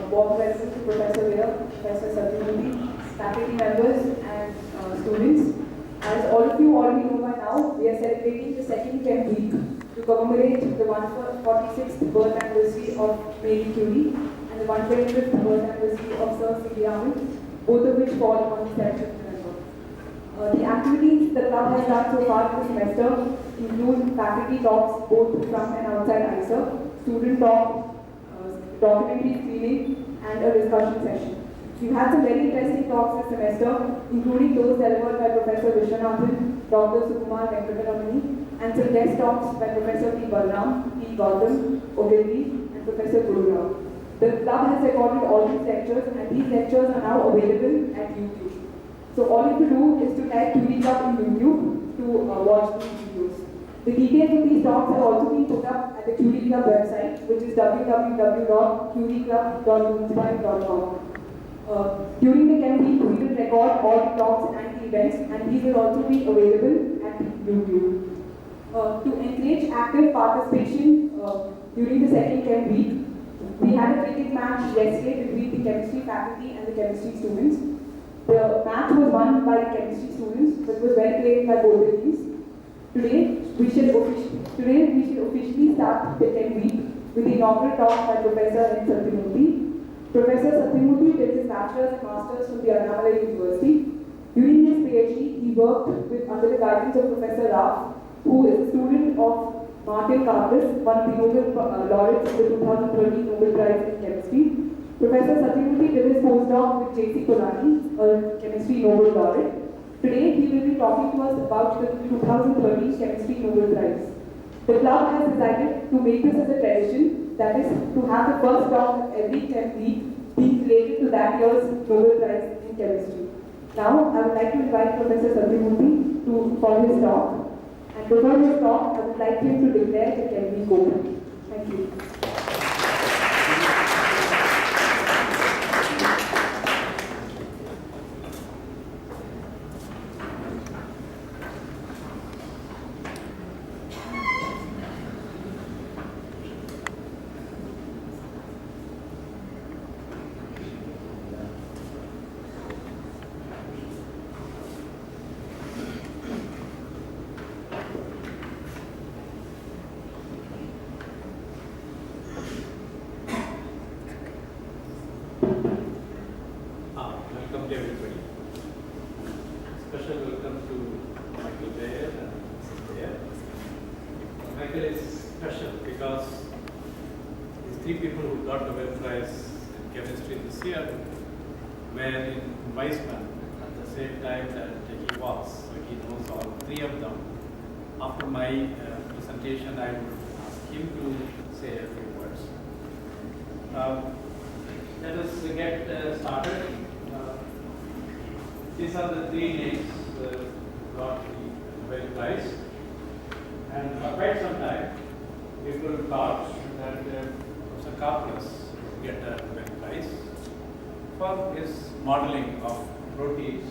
warm welcome to Professor Veer, Professor Sathyamurthy, faculty members and students. As all of you already know by now, we are celebrating the second Chem week to commemorate the 146th birth anniversary of Marie Curie and the 125th birth anniversary of Sir C. Raman, both of which fall on the 7th of November. The activities the club has done so far this semester include faculty talks both from and outside IISER, student talk, documentary screening, and a discussion session. We've had some very interesting talks this semester, including those delivered by Professor Vishwanathan, Dr. Sukumar Venkataramani, and some guest talks by Professor P. Balram, P. Gautam, Ogilvy, and Professor Guru Rao. The club has recorded all these lectures, and these lectures are now available at YouTube. So all you have to do is to type Curie Club in YouTube to watch these videos. The details of these talks have also been put up at the Curie Club website, which is www.curieclub.moonspire.com. During the Chem week, we will record all the talks and the events, and these will also be available at YouTube. To encourage active participation during the second Chem week, we had a cricket match yesterday between the chemistry faculty and the chemistry students. The match was won by the chemistry students, but was well played by both the teams. Today, we should officially start the Chem week with the inaugural talk by Professor Sathyamurthy. Professor Sathyamurthy did his bachelor's and master's from the Annamalai University. During his PhD, he worked under the guidance of Professor Rao, who is a student of Martin Karpis, one of the Nobel laureates of the 2013 Nobel Prize in Chemistry. Professor Sathyamurthy did his postdoc with J.C. Polani, a chemistry Nobel laureate. Today, he will be talking to us about the 2013 Chemistry Nobel Prize. The club has decided to make this as a tradition, that is, to have the first talk of every Chem week being related to that year's Nobel Prize in Chemistry. Now, I would like to invite Professor Sathyamurthy for his talk. And before his talk, I would like him to declare the Chem week open. Thank you. Welcome to everybody. Special welcome to Michael Bayer and Mrs. Bayer. Michael is special because these three people who got the Nobel Prize in Chemistry this year were in Weizmann at the same time that he was. So he knows all three of them. After my presentation, I would ask him to say a few words. Let us get started. These are the three names who got the Nobel Prize. And for quite some time, people thought that Professor Karpis would get a Nobel Prize for his modeling of proteins.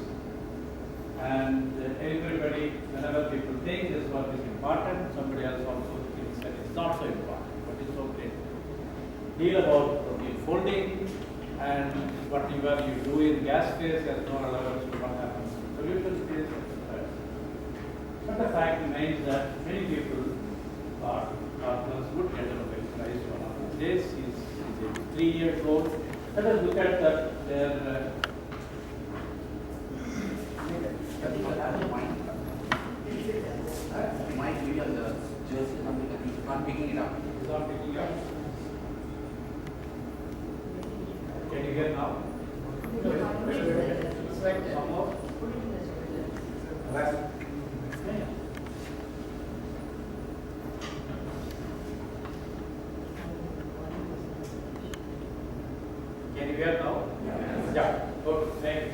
And everybody, whenever people think this work is important, somebody else also thinks that it's not so important, but it's okay. Deal about protein folding, and whatever you do in gas phase has no relevance to what happens in solution phase, etc. But the fact remains that many people thought Karpis would get a Nobel Prize one of these days. He's 3 years old. Let us look at that, their might be on the jersey, not picking it up. It's not picking up. Can you hear now? It's like some more. Can you hear now? Yeah. Good. Thank you.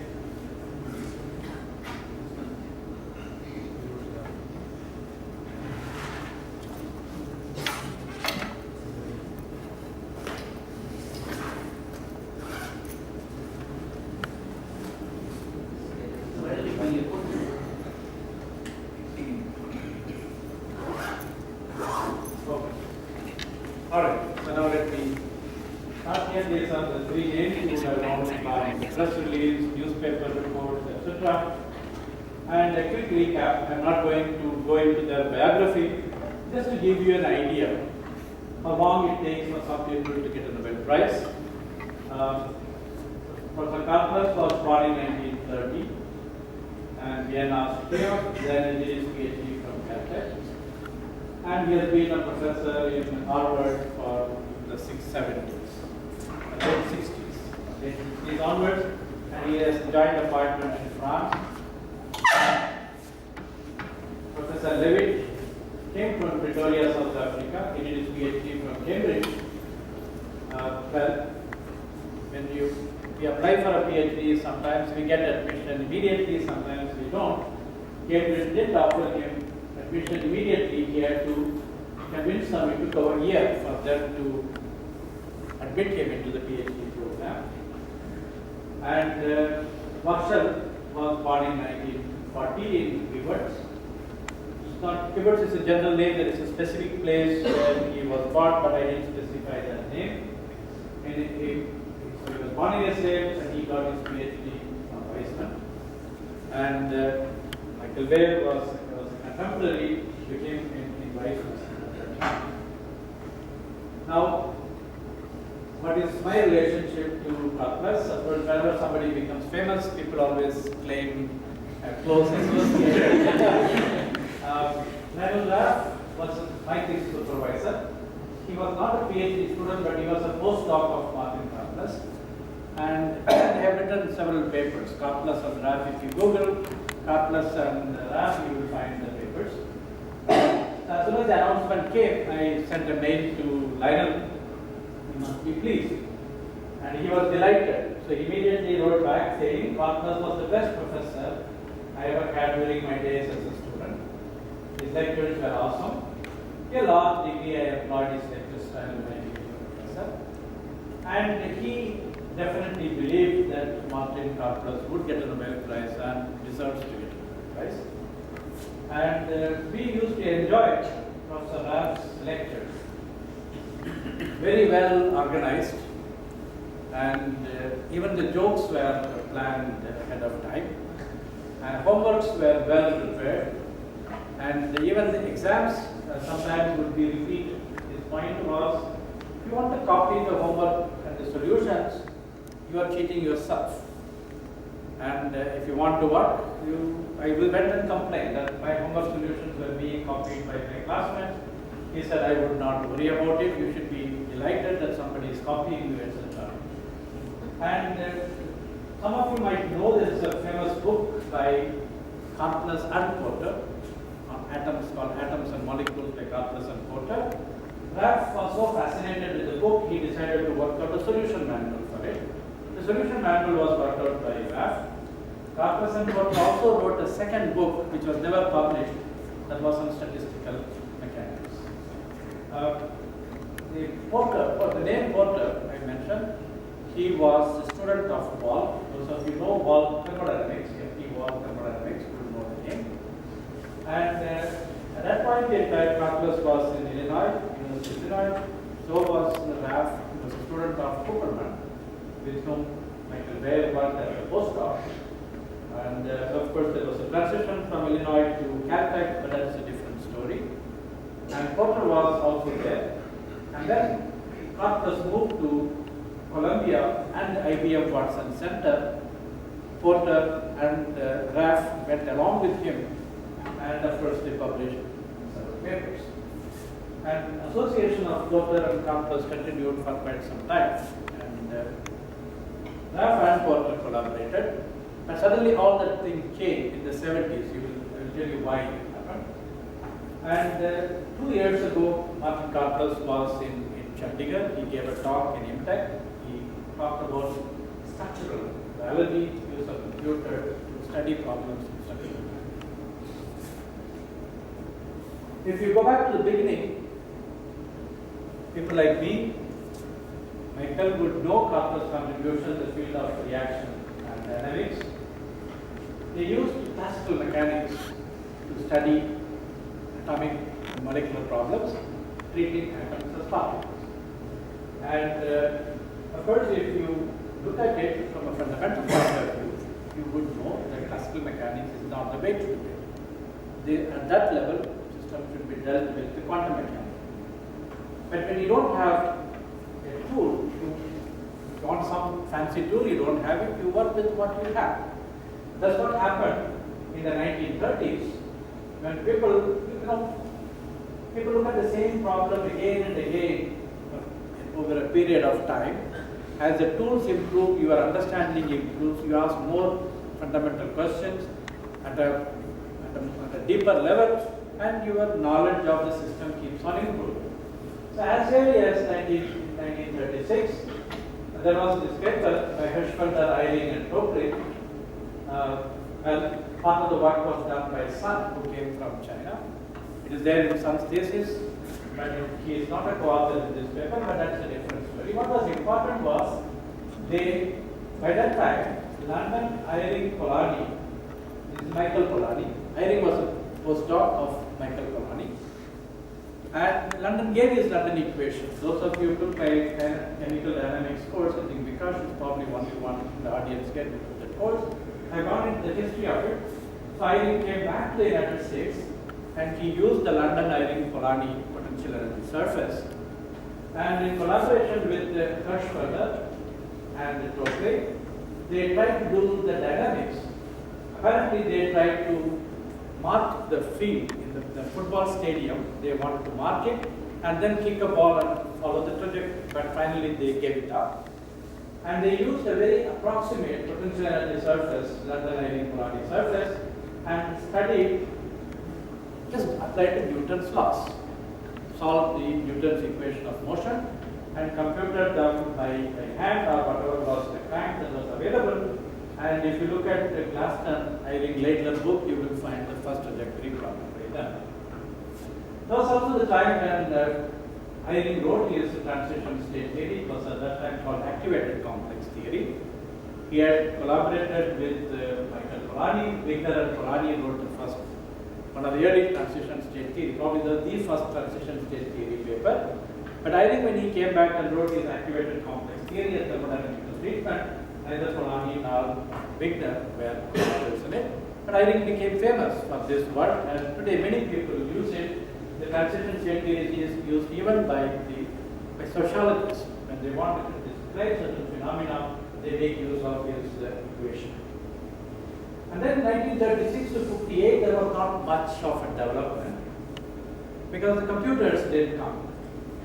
etc. And a quick recap, I'm not going to go into their biography, just to give you an idea how long it takes for some people to get a Nobel Prize. Professor Karplas was born in 1930 and Vienna, Austria, then he did his PhD from Caltech. And he has been a professor in Harvard for the 70s, late 60s onwards, and he has joined appointment in France. Professor Levitt came from Pretoria, South Africa. He did his PhD from Cambridge. Well, when we apply for a PhD, sometimes we get admission immediately, sometimes we don't. Cambridge did offer him admission immediately. He had to convince them. It took over a year for them to admit him into the PhD program. And Marshall was born in 1940 in Kibbutz. Kibbutz is a general name. There is a specific place where he was born, but I didn't specify that name. So he was born in a slave, and he got his PhD from Weizmann. And Michael Weir was a contemporary with him in Weizmann. Now, what is my relationship to Karplas? Of course, whenever somebody becomes famous, people always claim a close association. Raman was my thesis supervisor. He was not a PhD student, but he was a postdoc of Martin Karplas. And they have written several papers, Karplas and Raff. If you Google Karplas and Raff, you will find the papers. As soon as the announcement came, I sent a mail to Lionel. He must be pleased. And he was delighted. So he immediately wrote back saying, Karplas was the best professor I ever had during my days as a student. His lectures were awesome. A large degree I employed his lecture style when he was a professor. And he definitely believed that Martin Karplas would get a Nobel Prize and deserves to get a Nobel Prize. And we used to enjoy Professor Raff's lectures. Very well organized, and even the jokes were planned ahead of time, and homeworks were well prepared, and even the exams sometimes would be repeated. His point was, if you want to copy the homework and the solutions, you are cheating yourself. And if you want to work, I went and complained that my homework solutions were being copied by my classmates. He said, I would not worry about it. You should be delighted that somebody is copying you, etc. And some of you might know there is a famous book by Karplas and Porter on atoms, called Atoms and Molecules by Karplas and Porter. Raff was so fascinated with the book, he decided to work out a solution manual for it. The solution manual was worked out by Raff. Karplas and Porter also wrote a second book which was never published, that was on statistical mechanics. The name Porter I mentioned, he was a student of Wall. Those of you know Wall thermodynamics, FT Wall thermodynamics, you know the name. And at that point in time, Karplas was in Illinois, University of Illinois. So was Raff. He was a student of Cooperman, with whom Michael Weir worked as a postdoc. And of course, there was a transition from Illinois to Caltech, but that's a different story. And Porter was also there. And then Karplas moved to Columbia and IBM Watson Center. Porter and Raff went along with him, and of course they published several papers. And association of Porter and Karplas continued for quite some time. And Raff and Porter collaborated. And suddenly all that thing changed in the 70s. I will tell you why it happened. And 2 years ago, Martin Karplas was in Chandigarh. He gave a talk in IMTech. He talked about structural biology, use of computer to study problems in structural biology. If you go back to the beginning, people like me, Michael, would know Karplas' contribution to the field of reaction and dynamics. They used classical mechanics to study atomic and molecular problems, treating atoms as particles. And of course, if you look at it from a fundamental point of view, you would know that classical mechanics is not the way to do it. At that level, system should be dealt with the quantum mechanics. But when you don't have a tool, you want some fancy tool, you don't have it, you work with what you have. That's what happened in the 1930s when people look at the same problem again and again over a period of time. As the tools improve, your understanding improves, you ask more fundamental questions at a deeper level, and your knowledge of the system keeps on improving. So as early as 1936, there was this paper by Hirschfelder, Eyring and Topley. Well, part of the work was done by Sun, who came from China. It is there in Sun's thesis, but he is not a co-author in this paper, but that's a different story. What was important was, by that time, London, Eyring, Polanyi, this is Michael Polanyi. Eyring was a postdoc of Michael Polanyi. And London gave his London equation. Those of you who took my chemical dynamics course, I think Vikash is probably only one in the audience getting into the course. I gone into the history of it. So Eyring came back to the United States and he used the London Eyring-Polanyi potential energy surface. And in collaboration with Hirschfelder and Topley, they tried to do the dynamics. Apparently, they tried to mark the field in the football stadium. They wanted to mark it and then kick a ball and follow the trajectory. But finally, they gave it up. And they used a very approximate potential energy surface, London Eyring-Polanyi surface, and studied, just applied to Newton's laws, solved the Newton's equation of motion, and computed them by hand or whatever was the crank that was available. And if you look at the Glaston Eyring-Leitler book, you will find the first trajectory problem by them. That was also the time when Eyring wrote his transition state theory. It was at that time called activated complex theory. He had collaborated with Michael Polanyi. Wigner and Polanyi wrote the first, one of the early transition state theory, probably the first transition state theory paper. But Eyring, when he came back and wrote his activated complex theory as thermodynamical treatment, neither Polanyi nor Wigner were authors in it. But Eyring became famous for this work, and today many people use it. The transition state theory is used even by sociologists. When they want to describe certain phenomena, they make use of his equation. And then 1936 to 58, there was not much of a development because the computers didn't come.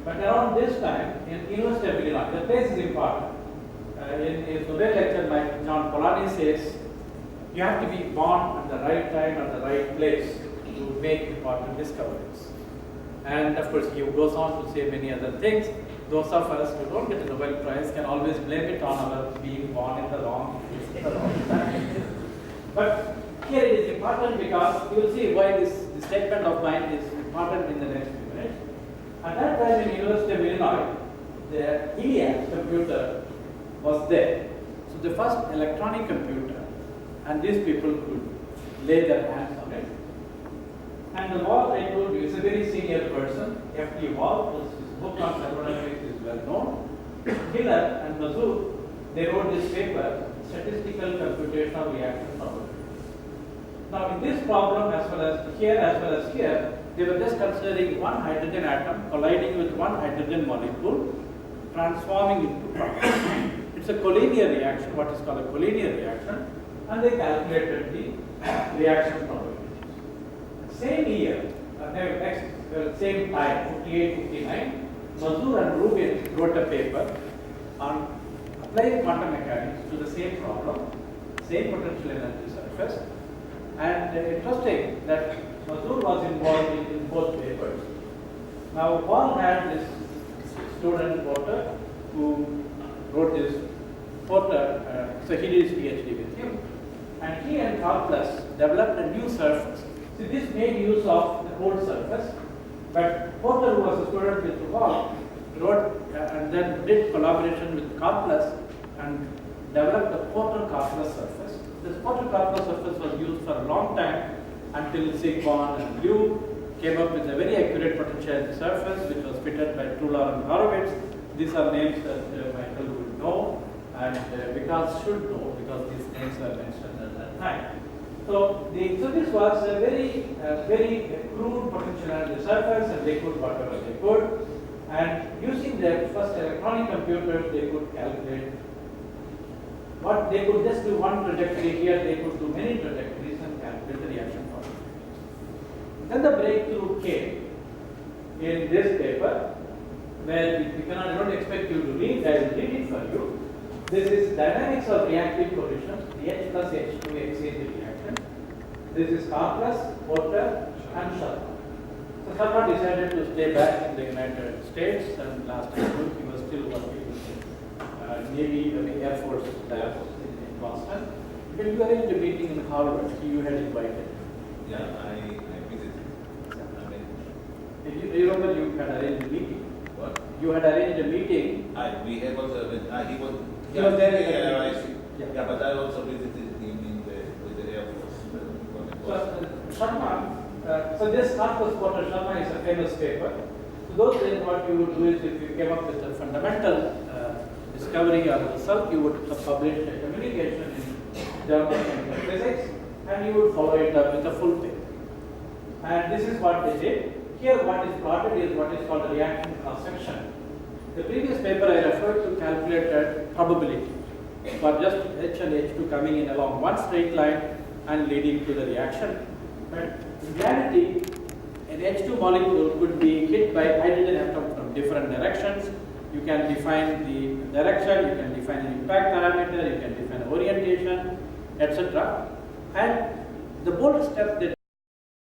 But around this time, in University of Illinois, the place is important. In his Nobel lecture, John Polanyi says, you have to be born at the right time, at the right place to make important discoveries. And of course, he goes on to say many other things. Those of us who don't get the Nobel Prize can always blame it on our being born in the wrong place at the wrong time. But here it is important because you will see why this statement of mine is important in the next few minutes. At that time in University of Illinois, the ELIAC computer was there. So the first electronic computer, and these people could lay their hands on it. And the Wall, I told you, is a very senior person. F.T. Wall, his book on thermodynamics is well known. Hiller and Mazur, they wrote this paper, Statistical Computational Reaction Problem. Now in this problem, as well as here, they were just considering one hydrogen atom colliding with one hydrogen molecule, transforming into carbon. It's a collinear reaction, what is called a collinear reaction, and they calculated the reaction probabilities. Same year, same time, 58, 59, Mazur and Rubin wrote a paper on applying quantum mechanics to the same problem, same potential energy surface. And interesting that Mazur was involved in both papers. Now, Paul had this student Porter who wrote this Porter, so he did his PhD with him, and he and Karplus developed a new surface. See, this made use of the old surface, but Porter, who was a student with Paul, wrote and then did collaboration with Karplus and developed the Porter-Karplus surface. This Porter-Karplus surface was used for a long time until Zygmunt and Liu came up with a very accurate potential energy surface, which was fitted by Trular and Horowitz. These are names that Michael would know. and Vikas should know because these names were mentioned at that time. So this was a very crude potential at the surface, and they could whatever they could. And using their first electronic computers, they could calculate what they could just do one trajectory here, they could do many trajectories and calculate the reaction probability. Then the breakthrough came in this paper, where I don't expect you to read, I will read it for you. This is dynamics of reactive coefficients, the H plus H2 exchange reaction. This is Carplus, Porter, and Sharma. So Sharma decided to stay back in the United States, and last year he was still working with Navy, the Air Force lab in Boston. When you arranged a meeting in Harvard, you had invited. Yeah, I visited. You remember you had arranged a meeting? What? You had arranged a meeting. We had also, he was there in the yeah, meeting. yeah, but I also visited him with the Air Force. So, Sharma, so this Carplus Porter Sharma is a famous paper. So those days what you would do is if you came up with a fundamental discovery or result, you would publish a communication in Journal of Chemical Physics, and you would follow it up with a full paper. And this is what they did. Here what is plotted is what is called a reaction cross-section. The previous paper I referred to calculated probability for just H and H2 coming in along one straight line and leading to the reaction. But in reality, an H2 molecule could be hit by hydrogen atom from different directions. You can define the direction, you can define an impact parameter, you can define orientation, etc. And the bold step they